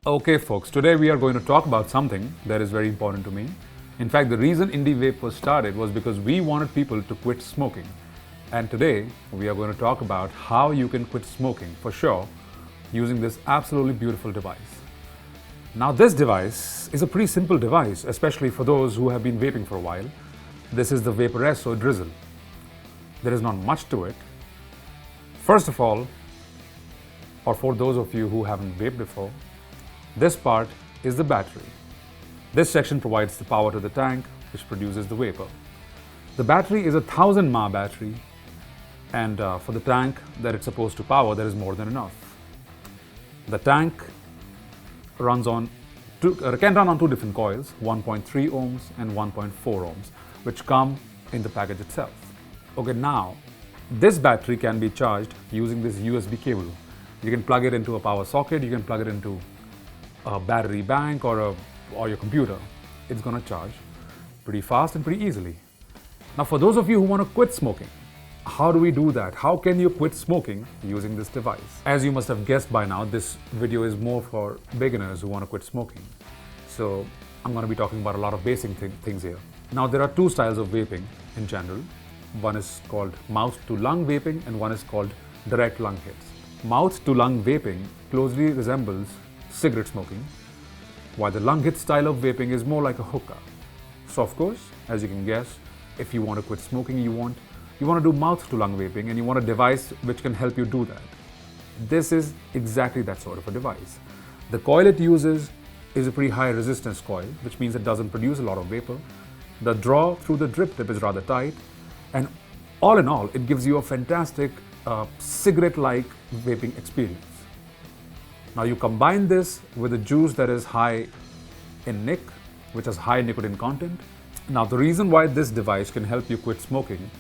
Okay folks, today we are going to talk about something that is very important to me. In fact, the reason Indivape was started was because we wanted people to quit smoking. And today we are going to talk about how you can quit smoking for sure using this absolutely beautiful device. Now this device is a pretty simple device, especially for those who have been vaping for a while. This is the Vaporesso Drizzle. There is not much to it. First of all, or for those of you who haven't vaped before, this part is the battery. This section provides the power to the tank, which produces the vapor. The battery is a 1000 mAh battery, and for the tank that it's supposed to power, there is more than enough. The tank can run on two different coils, 1.3 ohms and 1.4 ohms, which come in the package itself. Okay, now this battery can be charged using this USB cable. You can plug it into a power socket, you can plug it into a battery bank or your computer. It's going to charge pretty fast and pretty easily. Now for those of you who want to quit smoking, how do we do that? How can you quit smoking using this device? As you must have guessed by now, this video is more for beginners who want to quit smoking. So I'm going to be talking about a lot of basic things here. Now there are two styles of vaping in general. One is called mouth to lung vaping and one is called direct lung hits. Mouth to lung vaping closely resembles cigarette smoking, while the lung hit style of vaping is more like a hookah. So of course, as you can guess, if you want to quit smoking, you want to do mouth to lung vaping and you want a device which can help you do that. This is exactly that sort of a device. The coil it uses is a pretty high resistance coil, which means it doesn't produce a lot of vapor. The draw through the drip tip is rather tight, and all in all, it gives you a fantastic cigarette-like vaping experience. Now you combine this with a juice that is high in nic, which has high nicotine content. Now the reason why this device can help you quit smoking,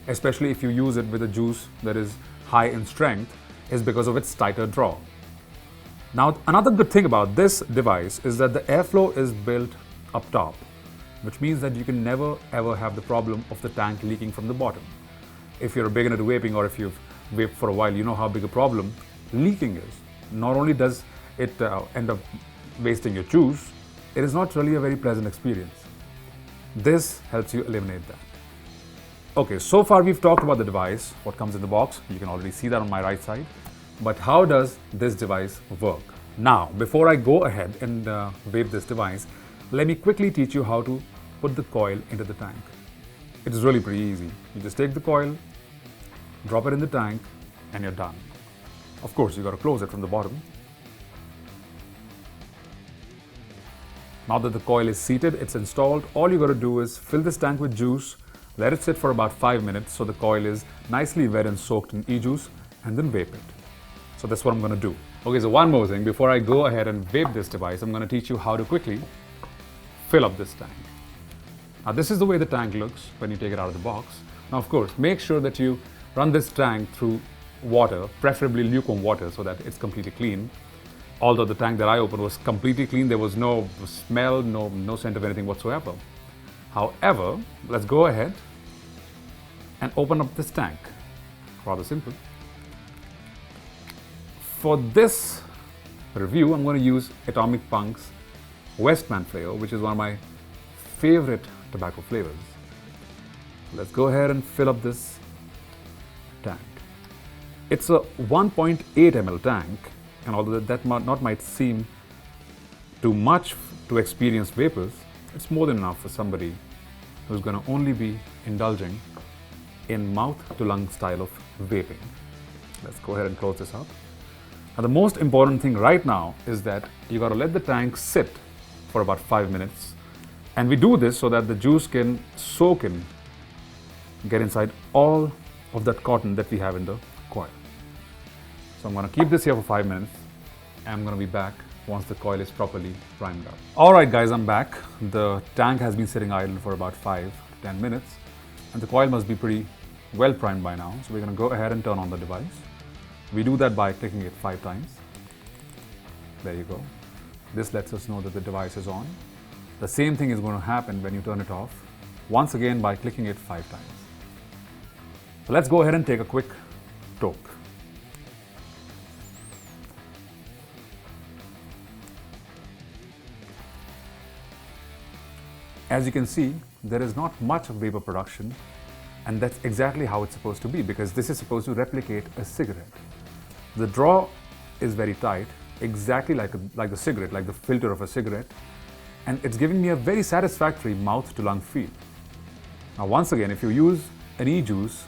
especially if you use it with a juice that is high in strength, is because of its tighter draw. Now another good thing about this device is that the airflow is built up top, which means that you can never ever have the problem of the tank leaking from the bottom. If you're a beginner to vaping or if you've vaped for a while, you know how big a problem leaking is. Not only does it end up wasting your juice, it is not really a very pleasant experience. This helps you eliminate that. Okay, so far we've talked about the device, what comes in the box. You can already see that on my right side. But how does this device work? Now, before I go ahead and vape this device, let me quickly teach you how to put the coil into the tank. It is really pretty easy. You just take the coil, drop it in the tank, and you're done. Of course, you got to close it from the bottom. Now that the coil is seated, it's installed, all you got to do is fill this tank with juice, let it sit for about 5 minutes so the coil is nicely wet and soaked in e-juice, and then vape it. So that's what I'm going to do. Okay, so one more thing, before I go ahead and vape this device, I'm going to teach you how to quickly fill up this tank. Now this is the way the tank looks when you take it out of the box. Now of course, make sure that you run this tank through water, preferably lukewarm water, so that it's completely clean. Although the tank that I opened was completely clean, there was no smell, no scent of anything whatsoever. However, let's go ahead and open up this tank. Rather simple. For this review, I'm going to use Atomic Punk's Westman flavor, which is one of my favorite tobacco flavors. Let's go ahead and fill up this tank. It's a 1.8 ml tank, and although that might seem too much to experience vapors, it's more than enough for somebody who's going to only be indulging in mouth to lung style of vaping. Let's go ahead and close this up. Now the most important thing right now is that you got to let the tank sit for about 5 minutes, and we do this so that the juice can soak in, get inside all of that cotton that we have in the coil. So I'm going to keep this here for 5 minutes, and I'm going to be back once the coil is properly primed up. Alright guys, I'm back. The tank has been sitting idle for about 5 to 10 minutes, and the coil must be pretty well primed by now. So we're going to go ahead and turn on the device. We do that by clicking it 5 times. There you go. This lets us know that the device is on. The same thing is going to happen when you turn it off, once again by clicking it 5 times. So let's go ahead and take a quick toke. As you can see, there is not much vapor production, and that's exactly how it's supposed to be, because this is supposed to replicate a cigarette. The draw is very tight, exactly like the cigarette, like the filter of a cigarette, and it's giving me a very satisfactory mouth to lung feel. Now once again, if you use an e-juice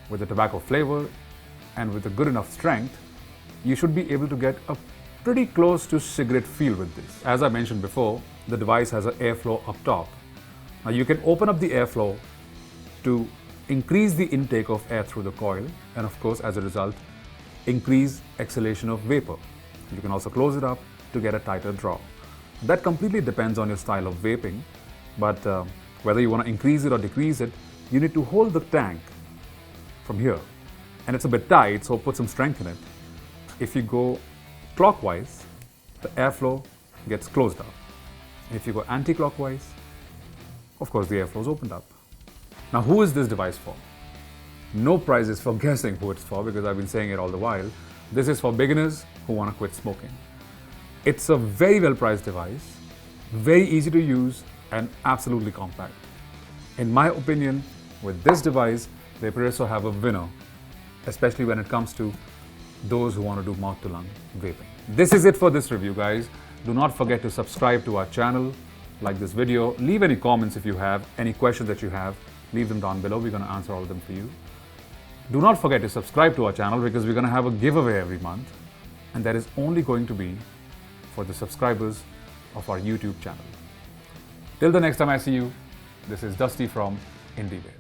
with a tobacco flavor and with a good enough strength, you should be able to get a pretty close to cigarette feel with this. As I mentioned before, the device has an airflow up top. Now you can open up the airflow to increase the intake of air through the coil, and of course, as a result, increase exhalation of vapor. You can also close it up to get a tighter draw. That completely depends on your style of vaping, but whether you want to increase it or decrease it, you need to hold the tank from here. And it's a bit tight, so put some strength in it. If you go clockwise, the airflow gets closed up. If you go anti-clockwise, of course the airflow is opened up. Now who is this device for? No prizes for guessing who it's for, because I've been saying it all the while. This is for beginners who want to quit smoking. It's a very well priced device, very easy to use and absolutely compact. In my opinion, with this device, Vaporesso have a winner, especially when it comes to those who want to do mouth to lung vaping. This is it for this review, guys. Do not forget to subscribe to our channel, like this video, leave any comments if you have, any questions that you have, leave them down below. We're going to answer all of them for you. Do not forget to subscribe to our channel, because we're going to have a giveaway every month, and that is only going to be for the subscribers of our YouTube channel. Till the next time I see you, this is Dusty from Indivape.